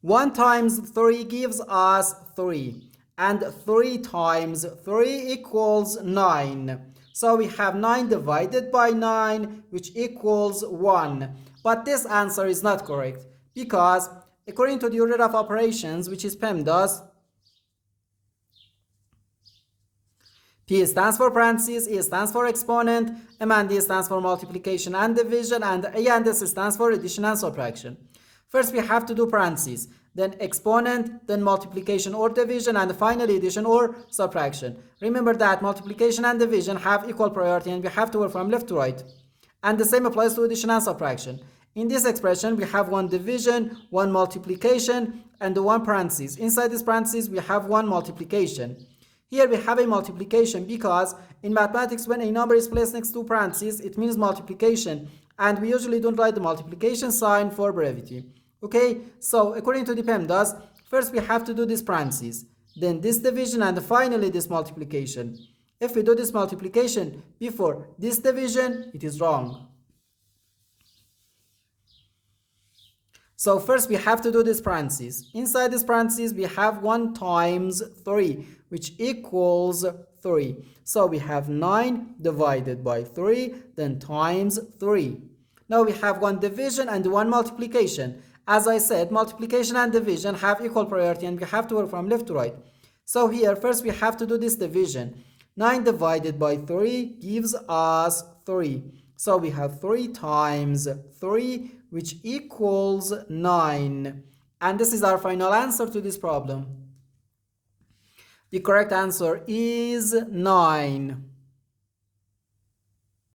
1 times 3 gives us 3. And 3 times 3 equals 9. So we have 9 divided by 9, which equals 1. But this answer is not correct because according to the order of operations, which is PEMDAS, P stands for parentheses, E stands for exponent, M and D stands for multiplication and division, and A and S stands for addition and subtraction. First we have to do parentheses, then exponent, then multiplication or division, and finally addition or subtraction. Remember that multiplication and division have equal priority and we have to work from left to right. And the same applies to addition and subtraction. In this expression we have one division, one multiplication, and one parentheses. Inside this parentheses we have one multiplication. Here we have a multiplication because in mathematics when a number is placed next to parentheses it means multiplication, and we usually don't write the multiplication sign for brevity. Okay, so according to the PEMDAS, first we have to do this parentheses, then this division, and finally this multiplication. If we do this multiplication before this division, it is wrong. So first we have to do this parentheses. Inside this parentheses we have 1 times 3, which equals 3. So we have 9 divided by 3, then times 3. Now we have one division and one multiplication. As I said, multiplication and division have equal priority and we have to work from left to right. So here first we have to do this division. 9 divided by 3 gives us 3. So we have 3 times 3, which equals 9. And this is our final answer to this problem. The correct answer is 9.